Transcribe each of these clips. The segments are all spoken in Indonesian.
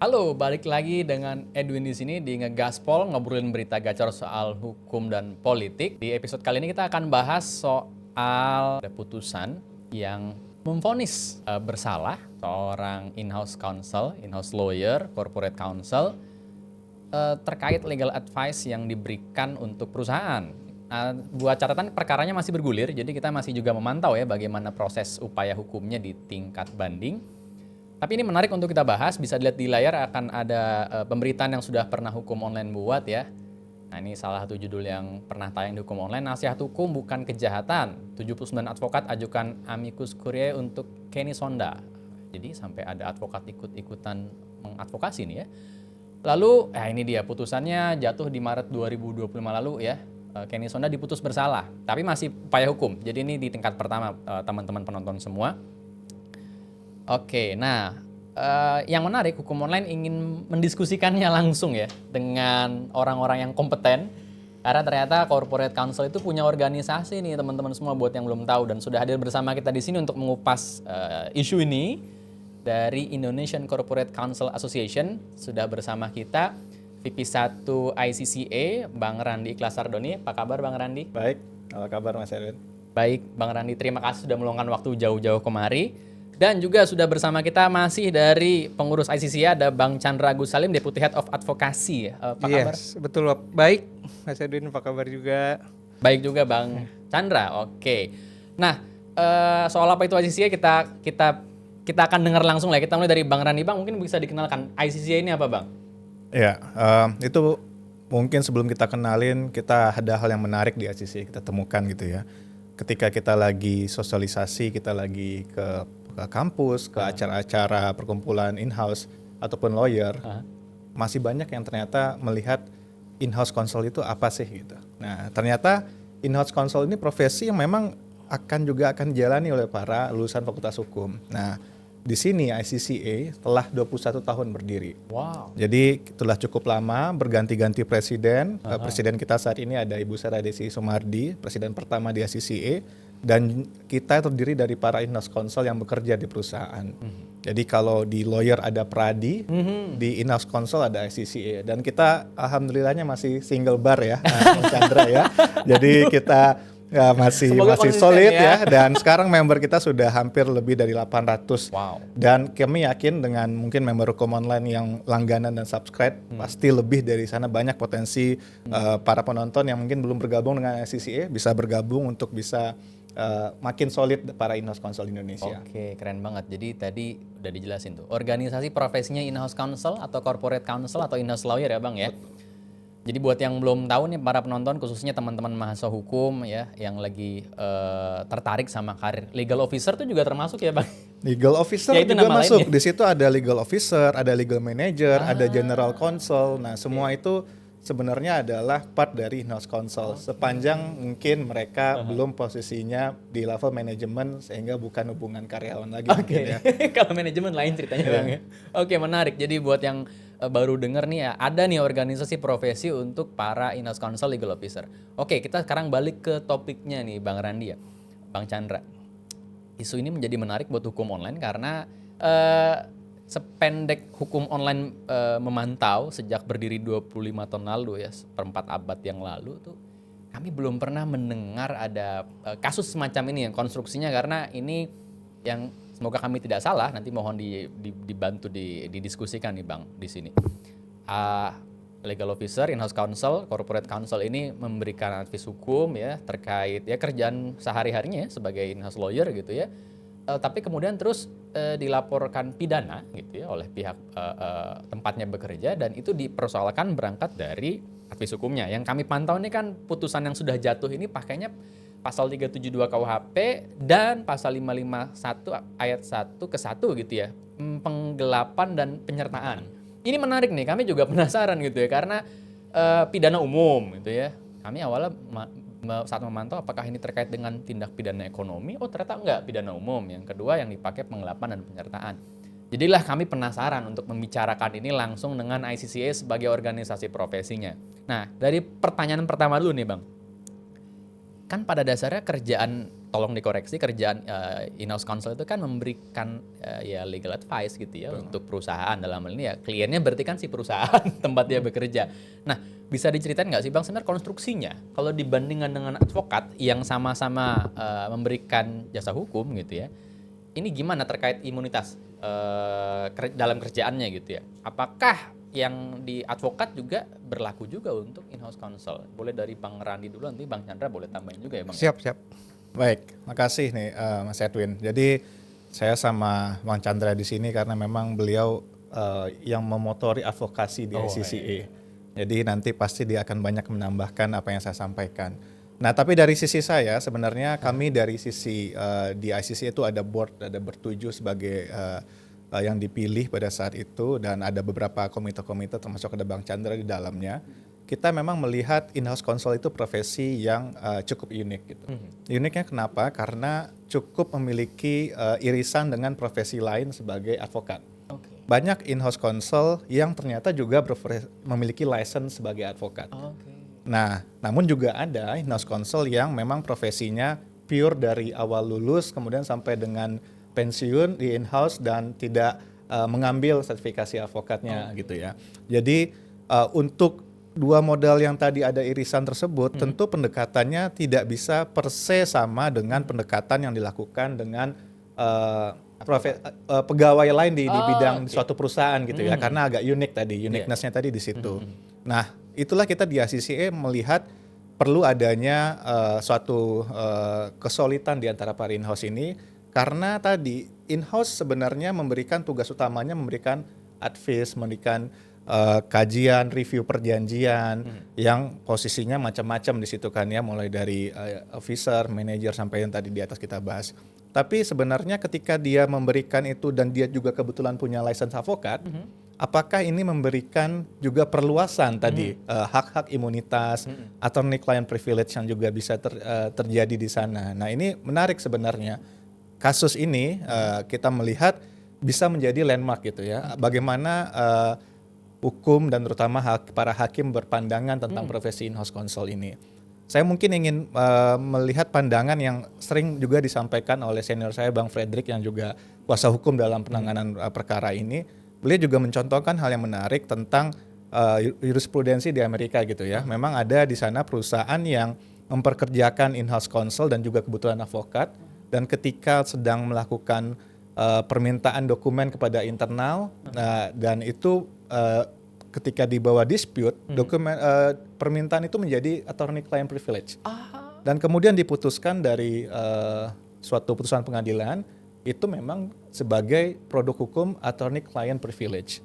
Halo, balik lagi dengan Edwin di sini di Ngegaspol, ngobrolin berita gacor soal hukum dan politik. Di episode kali ini kita akan bahas soal ada putusan yang memvonis bersalah seorang in-house counsel, in-house lawyer, corporate counsel terkait legal advice yang diberikan untuk perusahaan. Buat catatan perkaranya masih bergulir, jadi kita masih juga memantau ya bagaimana proses upaya hukumnya di tingkat banding. Tapi ini menarik untuk kita bahas, bisa dilihat di layar akan ada pemberitaan yang sudah pernah hukum online buat ya. Nah ini salah satu judul yang pernah tayang di hukum online, nasihat hukum bukan kejahatan. 79 advokat ajukan amicus curiae untuk Kenny Sonda. Jadi sampai ada advokat ikut-ikutan mengadvokasi nih ya. Lalu, ini dia putusannya jatuh di Maret 2025 lalu ya. Kenny Sonda diputus bersalah, tapi masih upaya hukum. Jadi ini di tingkat pertama teman-teman penonton semua. Oke, nah yang menarik hukum online ingin mendiskusikannya langsung ya dengan orang-orang yang kompeten. Karena ternyata corporate counsel itu punya organisasi nih teman-teman semua buat yang belum tahu dan sudah hadir bersama kita di sini untuk mengupas isu ini dari Indonesian Corporate Counsel Association. Sudah bersama kita VP1 ICCA Bang Randi Ikhlasardoni. Apa kabar Bang Randi? Baik, apa kabar Mas Erwin? Baik Bang Randi, terima kasih sudah meluangkan waktu jauh-jauh kemari. Dan juga sudah bersama kita masih dari pengurus ICCA ada Bang Chandra Agus Salim, Deputy Head of Advocacy. Apa kabar? Yes, betul. Baik, Mas Edwin, apa kabar juga? Baik juga Bang Chandra. Oke. Nah, soal apa itu ICCA kita akan dengar langsung lah. Kita mulai dari Bang Randi. Bang, mungkin bisa dikenalkan ICCA ini apa Bang? Ya, itu mungkin sebelum kita kenalin, kita ada hal yang menarik di ICCA kita temukan gitu ya. Ketika kita lagi sosialisasi, kita lagi ke kampus, ke acara-acara perkumpulan in-house ataupun lawyer, masih banyak yang ternyata melihat in-house counsel itu apa sih gitu. Nah, ternyata in-house counsel ini profesi yang memang akan dijalani oleh para lulusan fakultas hukum. Nah, di sini ICCA telah 21 tahun berdiri. Wow. Jadi telah cukup lama berganti-ganti presiden. Presiden kita saat ini ada Ibu Sara Desi Sumardi, presiden pertama di ICCA. Dan kita terdiri dari para in-house counsel yang bekerja di perusahaan. Jadi kalau di lawyer ada Pradi, di in-house counsel ada ICCA. Dan kita alhamdulillahnya masih single bar ya, Mas Chandra ya. Jadi kita masih solid ya. Dan sekarang member kita sudah hampir lebih dari 800. Wow. Dan kami yakin dengan mungkin member hukum online yang langganan dan subscribe, pasti lebih dari sana banyak potensi para penonton yang mungkin belum bergabung dengan ICCA bisa bergabung untuk bisa makin solid para in-house counsel Indonesia. Oke, keren banget. Jadi tadi udah dijelasin tuh. Organisasi profesinya in-house counsel atau corporate counsel atau in-house lawyer ya Bang ya. Jadi buat yang belum tahu nih para penonton, khususnya teman-teman mahasiswa hukum ya yang lagi tertarik sama karir legal officer tuh juga termasuk ya Bang. Legal officer Ya, itu juga nama masuk. lainnya. Di situ ada legal officer, ada legal manager, ada general counsel. Nah, semua itu sebenarnya adalah part dari in-house counsel. Sepanjang mungkin mereka belum posisinya di level manajemen sehingga bukan hubungan karyawan lagi. Oke, Ya. kalau manajemen lain ceritanya Bang ya. Oke, menarik. Jadi buat yang baru dengar nih ya, ada nih organisasi profesi untuk para in-house counsel legal officer. Oke, kita sekarang balik ke topiknya nih Bang Randi ya. Bang Chandra. Isu ini menjadi menarik buat hukum online karena sependek hukum online memantau sejak berdiri 25 tahun lalu ya, seperempat abad yang lalu tuh kami belum pernah mendengar ada kasus semacam ini yang konstruksinya, karena ini yang semoga kami tidak salah, nanti mohon dibantu didiskusikan nih Bang di sini. Legal officer, in-house counsel, corporate counsel ini memberikan advice hukum ya terkait ya kerjaan sehari-harinya ya, sebagai in-house lawyer gitu ya. Tapi kemudian terus dilaporkan pidana gitu ya oleh pihak tempatnya bekerja, dan itu dipersoalkan berangkat dari advice hukumnya. Yang kami pantau ini kan putusan yang sudah jatuh ini pakainya pasal 372 KUHP dan pasal 551 ayat 1 ke 1 gitu ya. Penggelapan dan penyertaan. Ini menarik nih, kami juga penasaran gitu ya karena pidana umum gitu ya. Kami awalnya saat memantau apakah ini terkait dengan tindak pidana ekonomi, ternyata enggak, pidana umum. Yang kedua yang dipakai penggelapan dan penyertaan. Jadilah kami penasaran untuk membicarakan ini langsung dengan ICCA sebagai organisasi profesinya. Nah, dari pertanyaan pertama dulu nih Bang. kan pada dasarnya kerjaan, tolong dikoreksi, kerjaan in-house counsel itu kan memberikan ya legal advice gitu ya untuk perusahaan. Dalam hal ini ya kliennya berarti kan si perusahaan tempat dia bekerja. Nah, bisa diceritain nggak sih Bang sebenarnya konstruksinya kalau dibandingkan dengan advokat yang sama-sama memberikan jasa hukum gitu ya, ini gimana terkait imunitas dalam kerjaannya gitu ya? Apakah yang di advokat juga berlaku juga untuk in-house counsel? Boleh dari Bang Randi dulu, nanti Bang Chandra boleh tambahin juga ya Bang. Siap, siap. Baik, makasih nih Mas Edwin. Jadi saya sama Bang Chandra di sini karena memang beliau yang memotori advokasi di ICCA. Jadi nanti pasti dia akan banyak menambahkan apa yang saya sampaikan. Nah, tapi dari sisi saya sebenarnya kami dari sisi di ICCA itu ada board, ada bertujuh sebagai yang dipilih pada saat itu, dan ada beberapa komite-komite termasuk ada Bang Chandra di dalamnya. Kita memang melihat in-house counsel itu profesi yang cukup unik gitu. Uniknya kenapa? Karena cukup memiliki irisan dengan profesi lain sebagai advokat. Banyak in-house counsel yang ternyata juga memiliki license sebagai advokat. Nah, namun juga ada in-house counsel yang memang profesinya pure dari awal lulus kemudian sampai dengan pensiun di in-house dan tidak mengambil sertifikasi advokatnya gitu ya. Jadi untuk dua modal yang tadi ada irisan tersebut, tentu pendekatannya tidak bisa per se sama dengan pendekatan yang dilakukan dengan pegawai lain di bidang suatu perusahaan gitu ya, karena agak unik tadi, uniqueness-nya tadi di situ. Nah, itulah kita di ICCA melihat perlu adanya suatu kesulitan di antara para in-house ini, karena tadi in-house sebenarnya memberikan tugas utamanya memberikan advice, memberikan kajian, review perjanjian yang posisinya macam-macam di situ kan ya, mulai dari officer, manager sampai yang tadi di atas kita bahas. Tapi sebenarnya ketika dia memberikan itu dan dia juga kebetulan punya license advokat, apakah ini memberikan juga perluasan tadi hak-hak imunitas, attorney client privilege yang juga bisa terjadi di sana. Nah, ini menarik sebenarnya. Kasus ini kita melihat bisa menjadi landmark gitu ya. Bagaimana hukum dan terutama para hakim berpandangan tentang profesi in-house counsel ini. Saya mungkin ingin melihat pandangan yang sering juga disampaikan oleh senior saya Bang Frederick yang juga kuasa hukum dalam penanganan perkara ini. Beliau juga mencontohkan hal yang menarik tentang jurisprudensi di Amerika gitu ya. Memang ada di sana perusahaan yang memperkerjakan in-house counsel dan juga kebutuhan advokat, dan ketika sedang melakukan permintaan dokumen kepada internal, dan itu ketika dibawa dispute, dokumen permintaan itu menjadi attorney client privilege. Dan kemudian diputuskan dari suatu putusan pengadilan itu memang sebagai produk hukum attorney client privilege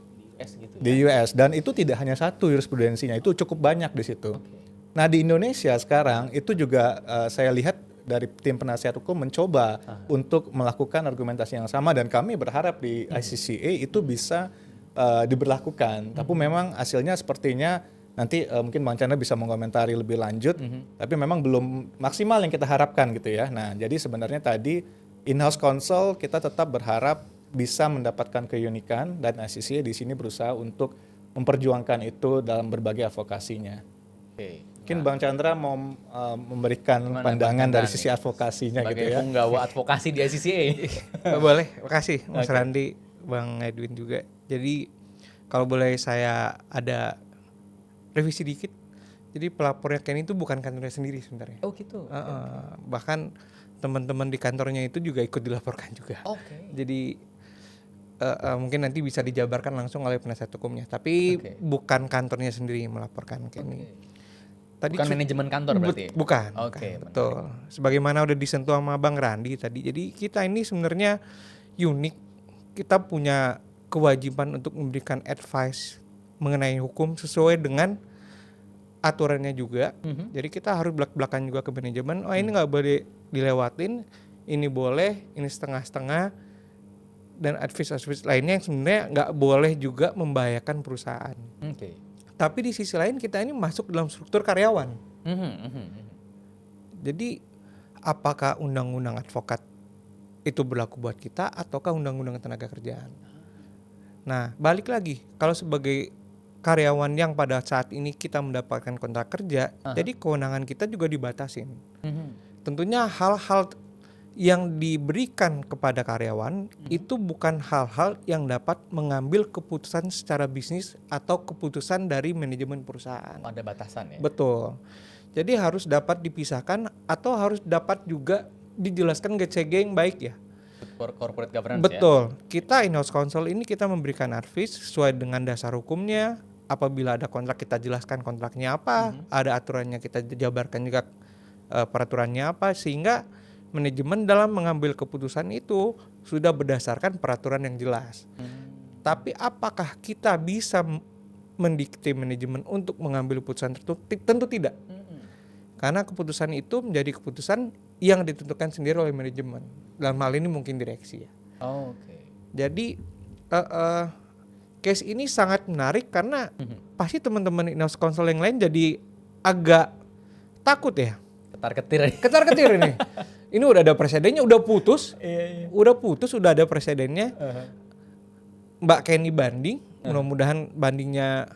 di US, dan itu tidak hanya satu jurisprudensinya, itu cukup banyak di situ. Nah, di Indonesia sekarang itu juga saya lihat dari tim penasihat hukum mencoba untuk melakukan argumentasi yang sama, dan kami berharap di ICCA itu bisa diberlakukan. Tapi memang hasilnya sepertinya nanti mungkin Bang Chandra bisa mengomentari lebih lanjut, tapi memang belum maksimal yang kita harapkan gitu ya. Nah, jadi sebenarnya tadi in-house counsel kita tetap berharap bisa mendapatkan keunikan, dan ICCA di sini berusaha untuk memperjuangkan itu dalam berbagai advokasinya. Mungkin Bang Chandra mau memberikan pandangan dari sisi advokasinya gitu ya. Sebagai penggawa advokasi di ICCA. Boleh, makasih Mas Randi, Bang Edwin juga. Jadi kalau boleh saya ada revisi dikit. Jadi pelapornya Ken itu bukan kantornya sendiri sebenarnya. Oh gitu. Bahkan teman-teman di kantornya itu juga ikut dilaporkan juga. Jadi mungkin nanti bisa dijabarkan langsung oleh penasihat hukumnya. Tapi bukan kantornya sendiri melaporkan Kenny. Tadi bukan manajemen kantor berarti? Bukan. Betul. Sebagaimana udah disentuh sama Bang Randi tadi. Jadi kita ini sebenarnya unik. Kita punya kewajiban untuk memberikan advice mengenai hukum sesuai dengan aturannya juga. Jadi kita harus belak-belakan juga ke manajemen. Oh, ini nggak boleh dilewatin. Ini boleh. Ini setengah-setengah. Dan advice lainnya yang sebenarnya nggak boleh juga membahayakan perusahaan. Tapi di sisi lain kita ini masuk dalam struktur karyawan. Jadi apakah undang-undang advokat itu berlaku buat kita ataukah undang-undang tenaga kerjaan? Nah, balik lagi, kalau sebagai karyawan yang pada saat ini kita mendapatkan kontrak kerja, jadi kewenangan kita juga dibatasin. Tentunya hal-hal yang diberikan kepada karyawan itu bukan hal-hal yang dapat mengambil keputusan secara bisnis atau keputusan dari manajemen perusahaan. Ada batasan ya. Betul. Jadi harus dapat dipisahkan atau harus dapat juga dijelaskan GCG yang baik ya. Corporate governance Betul. Kita in-house counsel ini kita memberikan advice sesuai dengan dasar hukumnya. Apabila ada kontrak kita jelaskan kontraknya apa, ada aturannya kita jabarkan juga peraturannya apa, sehingga manajemen dalam mengambil keputusan itu sudah berdasarkan peraturan yang jelas. Tapi apakah kita bisa mendikte manajemen untuk mengambil keputusan tertentu? Tentu tidak. Karena keputusan itu menjadi keputusan yang ditentukan sendiri oleh manajemen. Dalam hal ini mungkin direksi ya. Oh, oke. Jadi case ini sangat menarik karena pasti teman-teman in-house counsel yang lain jadi agak takut ya. Ketar-ketir. Ketar-ketir ini. Ini udah ada presidennya, udah putus. Udah putus, udah ada presidennya. Mbak Kenny banding, mudah-mudahan bandingnya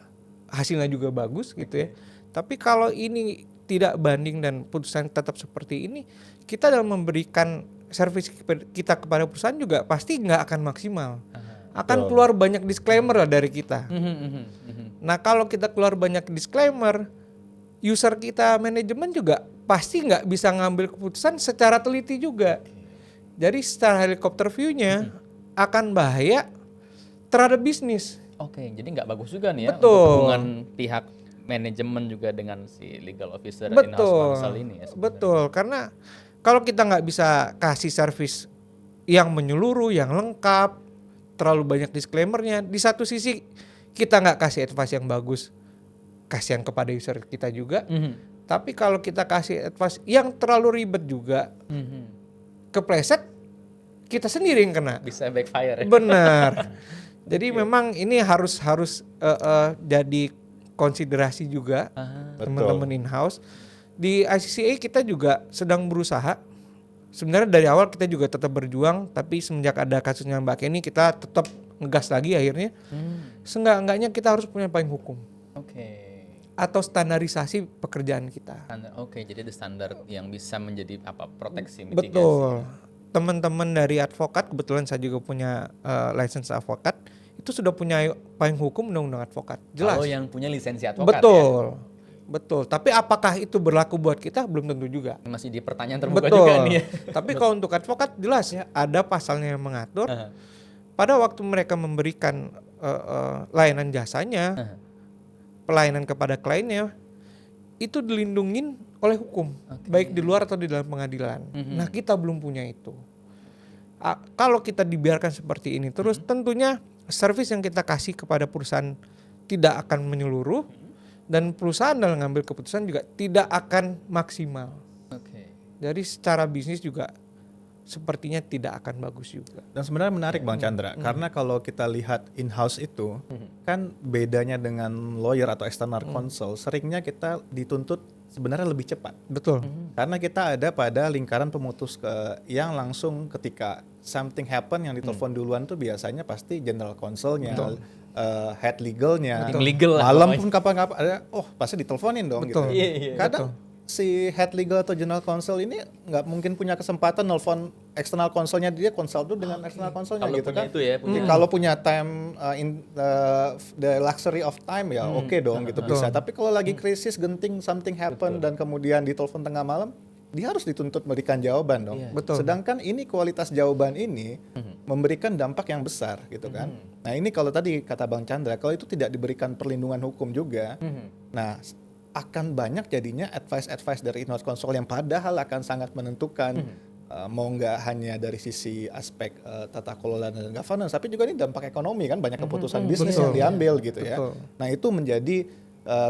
hasilnya juga bagus gitu ya. Tapi kalau ini tidak banding dan putusan tetap seperti ini, kita dalam memberikan servis kita kepada perusahaan juga pasti nggak akan maksimal. Akan keluar banyak disclaimer lah dari kita. Nah kalau kita keluar banyak disclaimer, user kita manajemen juga pasti nggak bisa ngambil keputusan secara teliti juga. Jadi secara helikopter view-nya akan bahaya terhadap bisnis. Oke, jadi nggak bagus juga nih ya Betul. untuk hubungan pihak manajemen juga dengan si legal officer dan in-house counsel ini ya. Betul, karena kalau kita nggak bisa kasih service yang menyeluruh, yang lengkap, terlalu banyak disclaimer-nya, di satu sisi kita nggak kasih advice yang bagus, kasihan kepada user kita juga. Tapi kalau kita kasih advice yang terlalu ribet juga, kepleset, kita sendiri yang kena. Bisa backfire ya. Benar. Jadi memang ini harus jadi konsiderasi juga teman-teman in-house. Di ICCA kita juga sedang berusaha. Sebenarnya dari awal kita juga tetap berjuang, tapi semenjak ada kasusnya Mbak Kenny kita tetap ngegas lagi akhirnya. Seenggak-enggaknya kita harus punya payung hukum. Oke. Atau standarisasi pekerjaan kita. Oke, jadi ada standar yang bisa menjadi proteksi mitigasi. Betul. Teman-teman dari advokat, kebetulan saya juga punya license advokat, itu sudah punya payung hukum undang-undang advokat. Jelas. Kalau yang punya lisensi advokat Betul. ya. Betul. Tapi apakah itu berlaku buat kita belum tentu juga. Masih di pertanyaan terbuka Betul. juga nih ya. Tapi kalau untuk advokat jelas ya ada pasalnya yang mengatur. Pada waktu mereka memberikan layanan jasanya, pelayanan kepada kliennya, itu dilindungin oleh hukum, baik di luar atau di dalam pengadilan. Nah kita belum punya itu. Kalau kita dibiarkan seperti ini terus, tentunya servis yang kita kasih kepada perusahaan tidak akan menyeluruh, dan perusahaan dalam mengambil keputusan juga tidak akan maksimal. Jadi secara bisnis juga sepertinya tidak akan bagus juga. Dan sebenarnya menarik Bang Chandra, karena kalau kita lihat in-house itu, kan bedanya dengan lawyer atau external counsel, seringnya kita dituntut sebenarnya lebih cepat. Betul. Karena kita ada pada lingkaran pemutus yang langsung ketika something happen yang ditelepon duluan tuh biasanya pasti general counselnya, head legalnya, legal lah malam pokoknya. pun kapan-kapan ada, pasti diteleponin dong. Betul. Gitu. Iya, Kadang si head legal atau general counsel ini nggak mungkin punya kesempatan nelfon external counselnya, dia consult dulu dengan external counselnya Kalau gitu punya kan. itu ya, punya. Kalau punya time in the luxury of time ya oke dong gitu bisa. Tapi kalau lagi krisis genting something happen dan kemudian ditelepon tengah malam, dia harus dituntut memberikan jawaban dong. Betul. Sedangkan ini kualitas jawaban ini memberikan dampak yang besar gitu kan. Nah ini kalau tadi kata Bang Chandra, kalau itu tidak diberikan perlindungan hukum juga, nah akan banyak jadinya advice dari in-house counsel yang padahal akan sangat menentukan mau nggak hanya dari sisi aspek tata kelola dan governance, tapi juga ini dampak ekonomi kan, banyak keputusan bisnis yang diambil gitu ya. Nah itu menjadi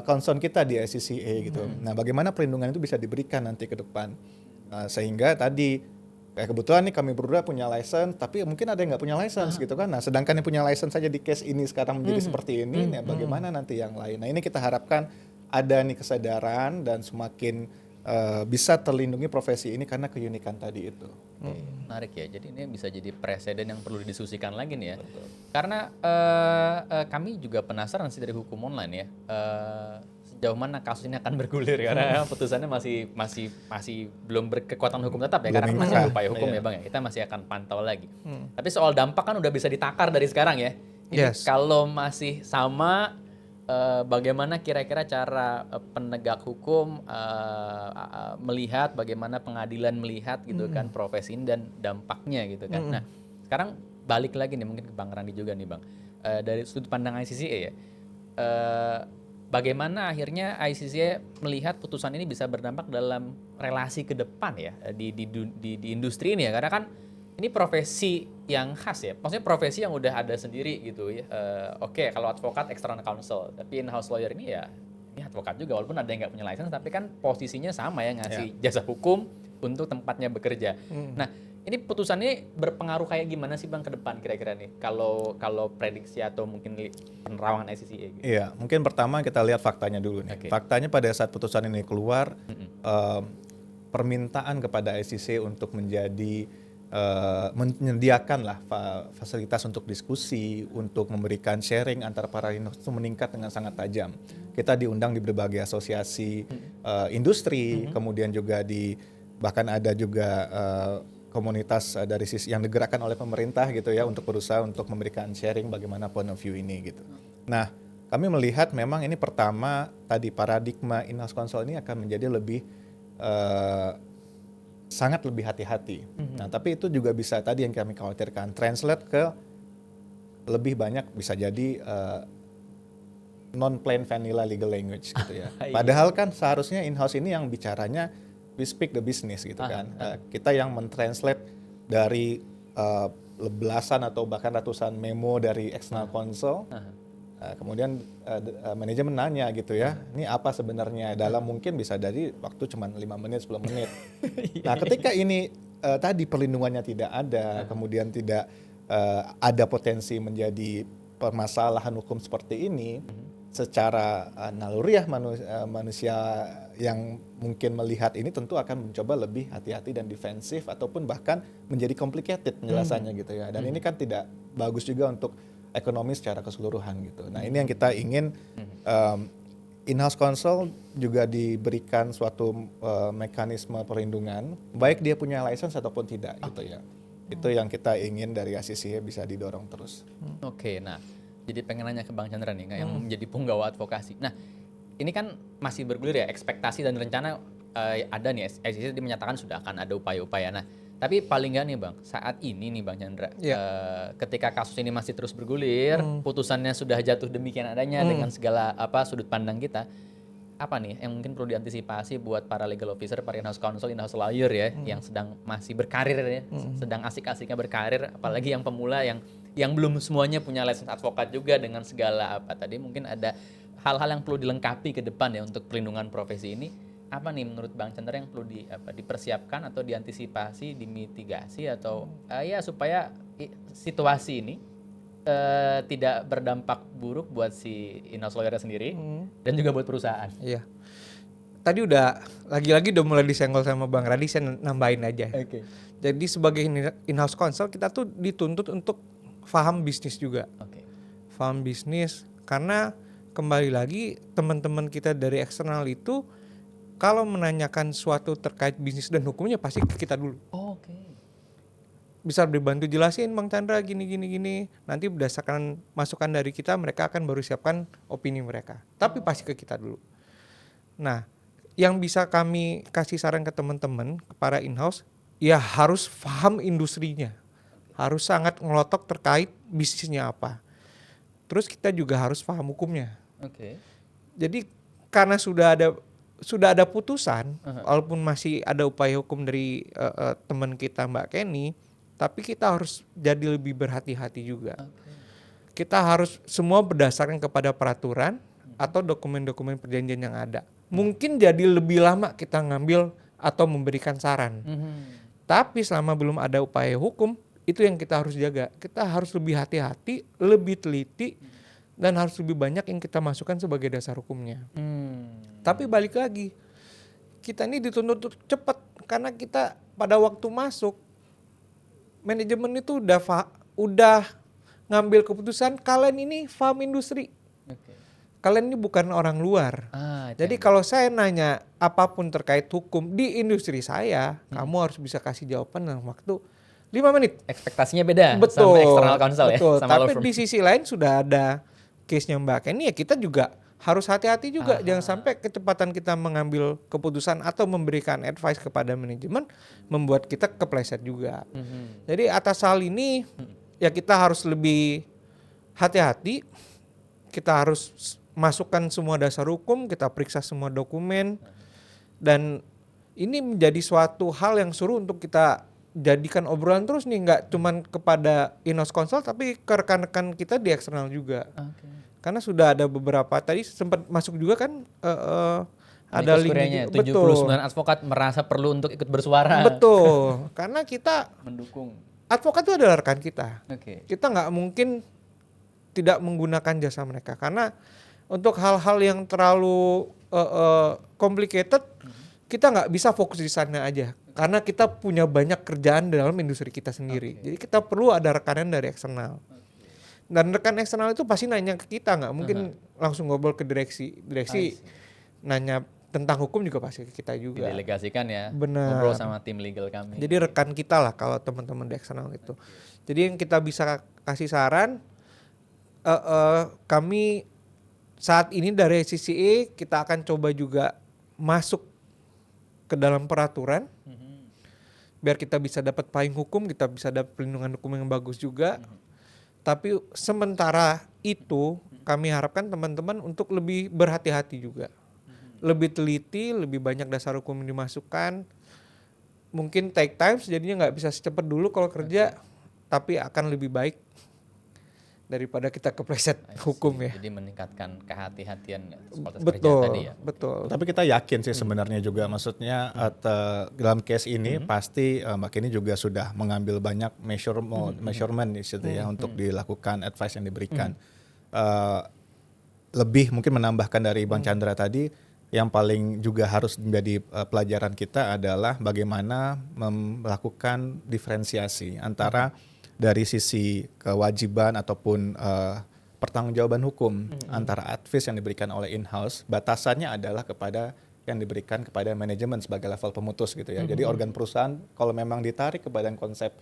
concern kita di ICCA gitu. Nah bagaimana perlindungan itu bisa diberikan nanti ke depan, sehingga tadi kebetulan nih kami berdua punya license, tapi mungkin ada yang nggak punya license gitu kan. Nah sedangkan yang punya license saja di case ini sekarang menjadi seperti ini, nah bagaimana nanti yang lain. Nah ini kita harapkan ada nih kesadaran dan semakin bisa terlindungi profesi ini karena keunikan tadi itu. Oke, menarik ya. Jadi ini bisa jadi presiden yang perlu didiskusikan lagi nih ya. Karena kami juga penasaran sih dari hukum online ya. Sejauh mana kasus ini akan bergulir karena putusannya masih belum berkekuatan hukum tetap ya. Belum Karena kan masih ingkrah. ada upaya hukum ya Bang ya. Kita masih akan pantau lagi. Tapi soal dampak kan udah bisa ditakar dari sekarang ya. Ini Yes. kalau masih sama, bagaimana kira-kira cara penegak hukum melihat, bagaimana pengadilan melihat gitu kan profesi ini dan dampaknya gitu kan. Nah, sekarang balik lagi nih mungkin ke Bang Randi juga nih Bang. Dari sudut pandang ICCA ya. Bagaimana akhirnya ICCA melihat putusan ini bisa berdampak dalam relasi ke depan ya di industri ini ya, karena kan ini profesi yang khas ya, maksudnya profesi yang udah ada sendiri gitu ya. Oke, kalau advokat external counsel, tapi in-house lawyer ini ya ini advokat juga walaupun ada yang nggak punya license, tapi kan posisinya sama ya, ngasih jasa hukum untuk tempatnya bekerja. Nah, ini putusan ini berpengaruh kayak gimana sih Bang ke depan kira-kira nih? Kalau prediksi atau mungkin penerawangan ICCA gitu. Iya, mungkin pertama kita lihat faktanya dulu nih. Oke. Faktanya pada saat putusan ini keluar, permintaan kepada ICC untuk menjadi menyediakan lah fasilitas untuk diskusi, untuk memberikan sharing antar para industri itu meningkat dengan sangat tajam. Kita diundang di berbagai asosiasi industri, kemudian juga bahkan ada juga komunitas dari sisi yang digerakkan oleh pemerintah gitu ya untuk berusaha untuk memberikan sharing bagaimana point of view ini gitu. Nah, kami melihat memang ini pertama tadi paradigma in-house counsel ini akan menjadi lebih sangat lebih hati-hati. Nah, tapi itu juga bisa tadi yang kami khawatirkan translate ke lebih banyak bisa jadi non plain vanilla legal language gitu ya. Padahal kan seharusnya in-house ini yang bicaranya we speak the business gitu kan. Kita yang mentranslate dari belasan atau bahkan ratusan memo dari external counsel. Kemudian manajemen nanya gitu ya, ini apa sebenarnya dalam mungkin bisa dari waktu cuma 5 menit, 10 menit. Nah ketika ini tadi perlindungannya tidak ada, kemudian tidak ada potensi menjadi permasalahan hukum seperti ini, secara naluriah manusia yang mungkin melihat ini tentu akan mencoba lebih hati-hati dan defensif ataupun bahkan menjadi complicated penjelasannya gitu ya. Dan ini kan tidak bagus juga untuk ekonomi secara keseluruhan gitu. Nah ini yang kita ingin in-house counsel juga diberikan suatu mekanisme perlindungan, baik dia punya license ataupun tidak gitu ya. Itu yang kita ingin dari ICCA bisa didorong terus. Oke, nah jadi pengen nanya ke Bang Chandra nih, yang menjadi punggawa advokasi. Nah ini kan masih bergulir ya, ekspektasi dan rencana ada nih, ICCA menyatakan sudah akan ada upaya-upaya. Nah tapi paling nggak nih Bang, saat ini nih Bang Chandra, ketika kasus ini masih terus bergulir, putusannya sudah jatuh demikian adanya dengan segala sudut pandang kita, apa nih yang mungkin perlu diantisipasi buat para legal officer, para in-house counsel, in-house lawyer ya, yang sedang masih berkarir ya, sedang asik-asiknya berkarir, apalagi yang pemula yang belum semuanya punya license advokat juga dengan segala tadi mungkin ada hal-hal yang perlu dilengkapi ke depan ya untuk pelindungan profesi ini. Apa nih menurut Bang Chandra yang perlu dipersiapkan atau diantisipasi, dimitigasi atau ya supaya situasi ini tidak berdampak buruk buat si in-house lawyer sendiri dan juga buat perusahaan. Iya. Tadi lagi-lagi udah mulai disenggol sama Bang Radi, saya nambahin aja. Oke. Jadi sebagai in-house counsel kita tuh dituntut untuk paham bisnis juga. Oke. Paham bisnis karena kembali lagi teman-teman kita dari eksternal itu kalau menanyakan suatu terkait bisnis dan hukumnya pasti ke kita dulu. Oke. Bisa dibantu jelasin Bang Chandra gini. Nanti berdasarkan masukan dari kita mereka akan baru siapkan opini mereka. Tapi pasti ke kita dulu. Nah, yang bisa kami kasih saran ke teman-teman, ke para in-house, ya harus paham industrinya. Harus sangat ngelotok terkait bisnisnya apa. Terus kita juga harus paham hukumnya. Oke. Jadi karena sudah ada putusan, walaupun masih ada upaya hukum dari teman kita Mbak Kenny, tapi kita harus jadi lebih berhati-hati juga. Kita harus semua berdasarkan kepada peraturan atau dokumen-dokumen perjanjian yang ada. Mungkin jadi lebih lama kita ngambil atau memberikan saran. Tapi selama belum ada upaya hukum, itu yang kita harus jaga. Kita harus lebih hati-hati, lebih teliti, dan harus lebih banyak yang kita masukkan sebagai dasar hukumnya. Tapi balik lagi, kita ini dituntut untuk cepat karena kita pada waktu masuk manajemen itu udah ngambil keputusan kalian ini farm industri. Oke. Kalian ini bukan orang luar. Itu Jadi yang- kalau saya nanya apapun terkait hukum di industri saya, kamu harus bisa kasih jawaban dalam waktu 5 menit. ekspektasinya beda Betul. sama external counsel Betul. ya, sama law Tapi firm. di sisi lain sudah ada case-nya Mbak Kenny, ya kita juga harus hati-hati juga. Jangan sampai kecepatan kita mengambil keputusan atau memberikan advice kepada manajemen membuat kita kepleset juga. Jadi atas hal ini ya kita harus lebih hati-hati. Kita harus masukkan semua dasar hukum, kita periksa semua dokumen, dan ini menjadi suatu hal yang seru untuk kita jadikan obrolan terus nih, nggak cuman kepada in-house counsel tapi ke rekan-rekan kita di eksternal juga. Oke. Karena sudah ada beberapa tadi sempat masuk juga kan ada Amicus link curiae-nya, juga. 79 advokat merasa perlu untuk ikut bersuara. Betul. Karena kita Mendukung. advokat itu adalah rekan kita. Oke. Kita nggak mungkin tidak menggunakan jasa mereka karena untuk hal-hal yang terlalu complicated kita nggak bisa fokus di sana aja karena kita punya banyak kerjaan dalam industri kita sendiri. Jadi kita perlu ada rekanan dari eksternal. Dan rekan eksternal itu pasti nanya ke kita, nggak mungkin langsung ngobrol ke direksi. Direksi nanya tentang hukum juga pasti ke kita juga. Didelegasikan ya. Benar. Ngobrol sama tim legal kami. Jadi rekan kita lah kalau teman-teman di eksternal itu. Jadi yang kita bisa kasih saran, kami saat ini dari CCA kita akan coba juga masuk ke dalam peraturan, biar kita bisa dapat payung hukum, kita bisa dapat pelindungan hukum yang bagus juga. Tapi sementara itu kami harapkan teman-teman untuk lebih berhati-hati juga, lebih teliti, lebih banyak dasar hukum yang dimasukkan. Mungkin take time, jadinya nggak bisa secepat dulu kalau kerja, tapi akan lebih baik daripada kita kepleset hukum ya. Jadi meningkatkan kehati-hatian kualitas kerja Betul, tadi ya. betul. Tapi kita yakin sih sebenarnya juga, maksudnya dalam case ini pasti Mbak Kenny juga sudah mengambil banyak measurement di situ ya untuk dilakukan advice yang diberikan. Lebih mungkin menambahkan dari Bang Chandra tadi, yang paling juga harus menjadi pelajaran kita adalah bagaimana melakukan diferensiasi antara dari sisi kewajiban ataupun pertanggungjawaban hukum antara advice yang diberikan oleh in-house, batasannya adalah kepada yang diberikan kepada manajemen sebagai level pemutus gitu ya. Jadi organ perusahaan kalau memang ditarik kepada konsep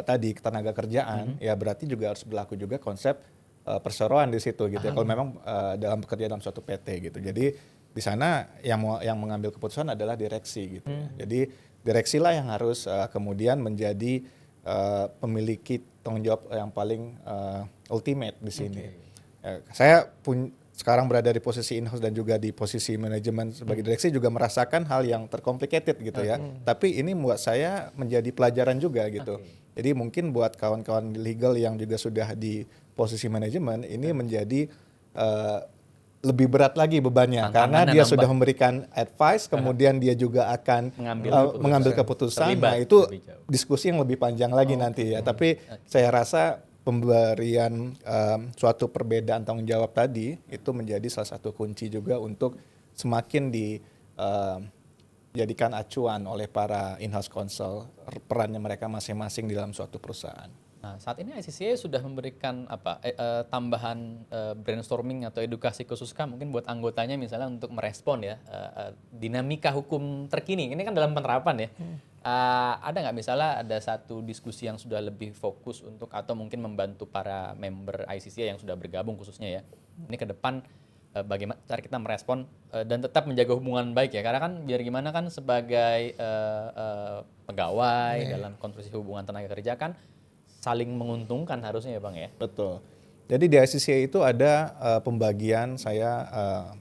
tadi ketenaga kerjaan, ya berarti juga harus berlaku juga konsep perseroan di situ gitu ya. Kalau memang dalam bekerja dalam suatu PT gitu. Jadi di sana yang mengambil keputusan adalah direksi gitu ya. Jadi direksilah yang harus kemudian menjadi memiliki tanggung jawab yang paling ultimate di sini. Saya sekarang berada di posisi in-house dan juga di posisi manajemen sebagai direksi juga merasakan hal yang tercomplicated gitu ya. Tapi ini buat saya menjadi pelajaran juga gitu. Jadi mungkin buat kawan-kawan legal yang juga sudah di posisi manajemen ini menjadi lebih berat lagi bebannya karena dia sudah memberikan advice, kemudian dia juga akan mengambil keputusan. Nah itu diskusi yang lebih panjang lagi nanti ya. Tapi saya rasa pemberian suatu perbedaan tanggung jawab tadi itu menjadi salah satu kunci juga untuk semakin dijadikan acuan oleh para in-house counsel perannya mereka masing-masing di dalam suatu perusahaan. Nah, saat ini ICCA sudah memberikan tambahan brainstorming atau edukasi khusus mungkin buat anggotanya misalnya untuk merespon ya dinamika hukum terkini. Ini kan dalam penerapan ya. Ada nggak misalnya ada satu diskusi yang sudah lebih fokus untuk atau mungkin membantu para member ICCA yang sudah bergabung khususnya ya. Ini ke depan bagaimana cara kita merespon dan tetap menjaga hubungan baik ya. Karena kan biar gimana kan sebagai pegawai dalam konstruksi hubungan tenaga kerja kan saling menguntungkan harusnya ya Bang ya. Betul. Jadi di ICCA itu ada pembagian saya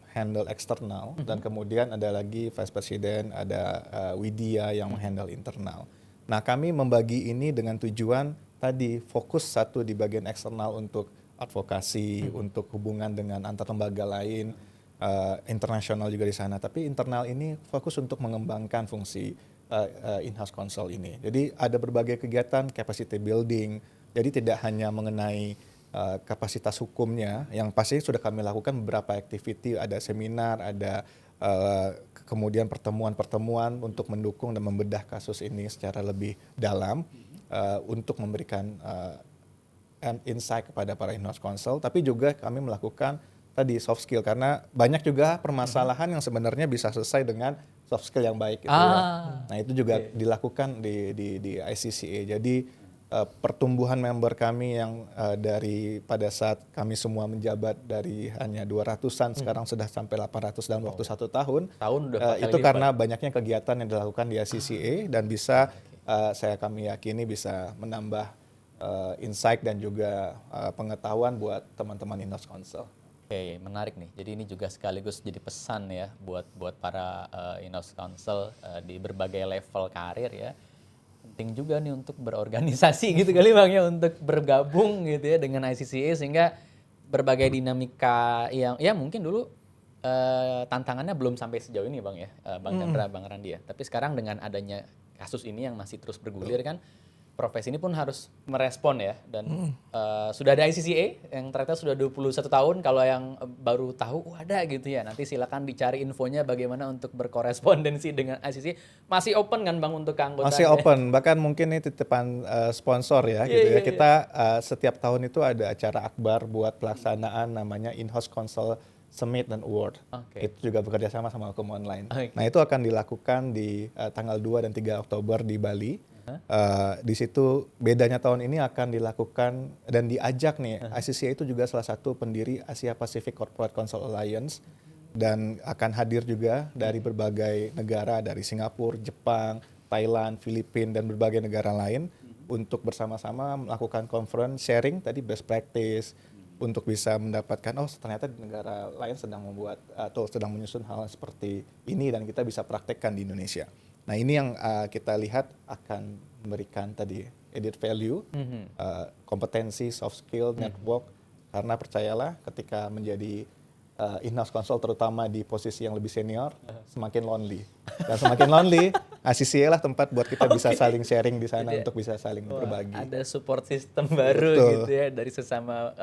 handle eksternal dan kemudian ada lagi vice president, ada Widya yang menghandle internal. Nah kami membagi ini dengan tujuan tadi fokus satu di bagian eksternal untuk advokasi, untuk hubungan dengan antar lembaga lain, internasional juga di sana. Tapi internal ini fokus untuk mengembangkan fungsi in-house counsel ini. Jadi ada berbagai kegiatan capacity building. Jadi tidak hanya mengenai kapasitas hukumnya, yang pasti sudah kami lakukan beberapa activity, ada seminar, ada kemudian pertemuan-pertemuan untuk mendukung dan membedah kasus ini secara lebih dalam untuk memberikan insight kepada para in-house counsel, tapi juga kami melakukan tadi soft skill karena banyak juga permasalahan yang sebenarnya bisa selesai dengan soft skill yang baik gitu ya. Nah itu juga dilakukan di ICCA. Jadi pertumbuhan member kami yang dari pada saat kami semua menjabat dari hanya 200-an sekarang sudah sampai 800 dalam waktu 1 tahun. Udah Itu karena banyaknya kegiatan yang dilakukan di ICCA dan bisa kami yakini bisa menambah insight dan juga pengetahuan buat teman-teman in-house counsel. Oke, menarik nih. Jadi ini juga sekaligus jadi pesan ya buat para in-house counsel di berbagai level karir ya. Penting juga nih untuk berorganisasi gitu kali Bang ya, untuk bergabung gitu ya dengan ICCA sehingga berbagai dinamika yang ya mungkin dulu tantangannya belum sampai sejauh ini Bang ya, Bang Chandra, Bang Randi ya. Tapi sekarang dengan adanya kasus ini yang masih terus bergulir kan, profesi ini pun harus merespon ya, dan sudah ada ICCA yang ternyata sudah 21 tahun. Kalau yang baru tahu ada gitu ya, nanti silakan dicari infonya bagaimana untuk berkorespondensi dengan ICCA. Masih open kan Bang untuk keanggotaan? Masih open, bahkan mungkin ini titipan sponsor ya gitu ya. Kita setiap tahun itu ada acara akbar buat pelaksanaan namanya In-House Counsel Summit dan Award. Itu juga bekerja sama Hukum Online. Nah itu akan dilakukan di tanggal 2 dan 3 Oktober di Bali. Di situ bedanya tahun ini akan dilakukan dan diajak nih, ICCA itu juga salah satu pendiri Asia Pacific Corporate Counsel Alliance dan akan hadir juga dari berbagai negara, dari Singapura, Jepang, Thailand, Filipina dan berbagai negara lain untuk bersama-sama melakukan conference sharing tadi best practice untuk bisa mendapatkan ternyata di negara lain sedang membuat atau sedang menyusun hal seperti ini dan kita bisa praktekkan di Indonesia. Nah ini yang kita lihat akan memberikan tadi added value, kompetensi, soft skill, network. Karena percayalah ketika menjadi in-house counsel terutama di posisi yang lebih senior, semakin lonely. Dan semakin lonely, ICCA lah tempat buat kita bisa saling sharing di sana untuk bisa saling berbagi. Ada support system baru gitu ya dari sesama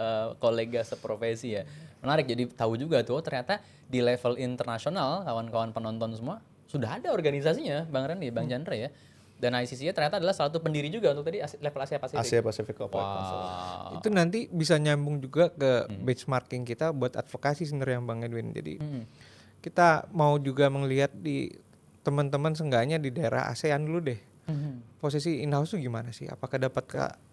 kolega seprofesi ya. Menarik, jadi tahu juga tuh ternyata di level internasional kawan-kawan penonton semua sudah ada organisasinya Bang Randi, Bang Chandra ya. Dan ICCA ternyata adalah salah satu pendiri juga untuk tadi level Asia Pasifik. Asia Pacific Corporate Counsel. Itu nanti bisa nyambung juga ke benchmarking kita buat advokasi sebenarnya Bang Edwin. Jadi kita mau juga melihat di teman-teman seenggaknya di daerah ASEAN dulu deh. Posisi in-house itu gimana sih?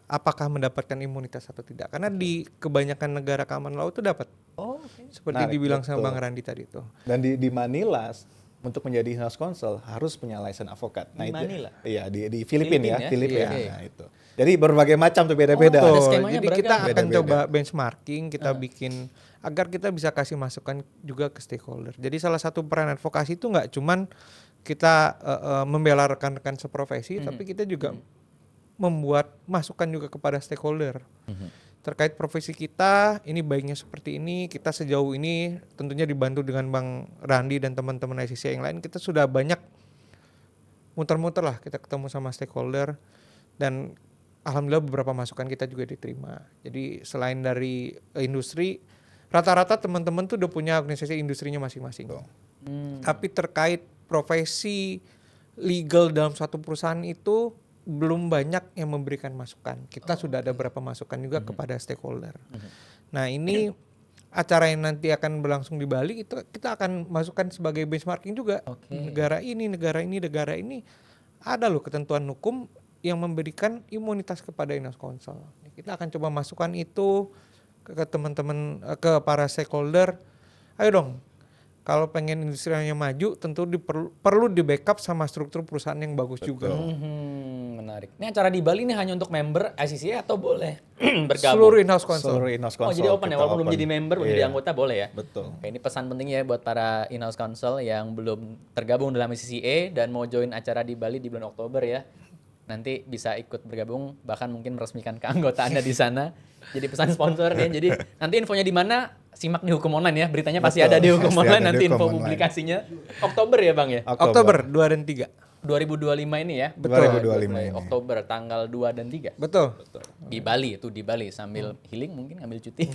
Apakah mendapatkan imunitas atau tidak? Karena di kebanyakan negara Common Law itu dapat. Seperti dibilang sama Bang Randi tadi itu. Dan di Manila untuk menjadi in-house counsel harus punya license avokat. Di Manila? Iya, di Filipina ya. Filipina. Nah, itu. Jadi berbagai macam tuh beda-beda. Jadi kita akan coba benchmarking, kita bikin agar kita bisa kasih masukan juga ke stakeholder. Jadi salah satu peran advokasi itu nggak cuman kita membela rekan-rekan seprofesi, tapi kita juga membuat masukan juga kepada stakeholder. Terkait profesi kita, ini baiknya seperti ini, kita sejauh ini tentunya dibantu dengan Bang Randi dan teman-teman ICCA yang lain, kita sudah banyak muter-muter lah, kita ketemu sama stakeholder dan alhamdulillah beberapa masukan kita juga diterima. Jadi selain dari industri, rata-rata teman-teman tuh udah punya organisasi industrinya masing-masing. Tapi terkait profesi legal dalam suatu perusahaan itu belum banyak yang memberikan masukan. Kita sudah ada beberapa masukan juga kepada stakeholder. Nah ini acara yang nanti akan berlangsung di Bali itu kita akan masukkan sebagai benchmarking juga. Negara ini ada loh ketentuan hukum yang memberikan imunitas kepada in-house counsel. Kita akan coba masukkan itu ke teman-teman, ke para stakeholder. Ayo dong, kalau pengen industrinya maju tentu perlu di backup sama struktur perusahaan yang bagus juga. Menarik. Ini acara di Bali ini hanya untuk member ICCA atau boleh bergabung? Seluruh in-house counsel. Jadi open ya, walaupun belum jadi member, belum jadi anggota boleh ya? Betul. Oke, ini pesan penting ya buat para in-house counsel yang belum tergabung dalam ICCA dan mau join acara di Bali di bulan Oktober ya. Nanti bisa ikut bergabung, bahkan mungkin meresmikan keanggotaannya di sana. Jadi pesan sponsor ya. Jadi nanti infonya di mana? Simak di Hukum Online ya. Beritanya pasti ada di Hukum Online. Nanti info publikasinya Oktober ya Bang ya? Oktober 2 dan 3. 2025 ini ya? Betul. 2025 ini. Oktober tanggal 2 dan 3. Betul. Di Bali sambil healing mungkin ngambil cuti.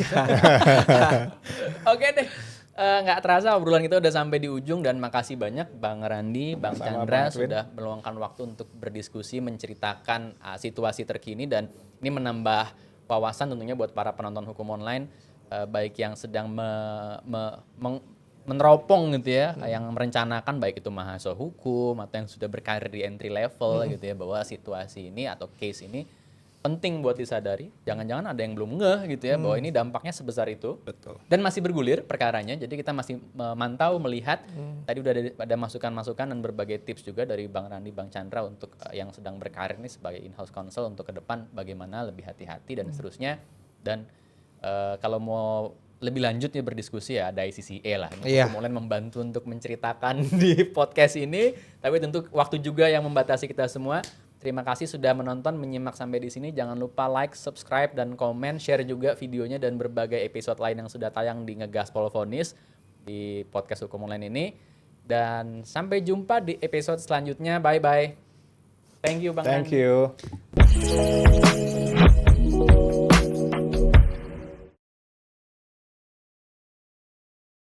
Oke deh. Nggak terasa obrolan kita udah sampai di ujung dan makasih banyak Bang Randi, Bang Sama-sama, Chandra Bang Edwin. sudah meluangkan waktu untuk berdiskusi, menceritakan situasi terkini dan ini menambah wawasan tentunya buat para penonton hukum online baik yang sedang meneropong gitu ya, yang merencanakan baik itu mahasiswa hukum atau yang sudah berkarir di entry level gitu ya, bahwa situasi ini atau case ini penting buat disadari. Jangan-jangan ada yang belum ngeh gitu ya, bahwa ini dampaknya sebesar itu. Betul. Dan masih bergulir perkaranya, jadi kita masih memantau, melihat. Tadi udah ada masukan-masukan dan berbagai tips juga dari Bang Randi, Bang Chandra untuk yang sedang berkarir nih sebagai in-house counsel untuk ke depan bagaimana lebih hati-hati dan seterusnya. Dan kalau mau lebih lanjut ya berdiskusi ya ada ICCA lah. Iya. Kemudian membantu untuk menceritakan di podcast ini, tapi tentu waktu juga yang membatasi kita semua. Terima kasih sudah menonton, menyimak sampai di sini. Jangan lupa like, subscribe, dan komen. Share juga videonya dan berbagai episode lain yang sudah tayang di Ngegaspol Vonis di podcast Hukum Online ini. Dan sampai jumpa di episode selanjutnya. Bye-bye. Thank you Bang Thank Randi. you.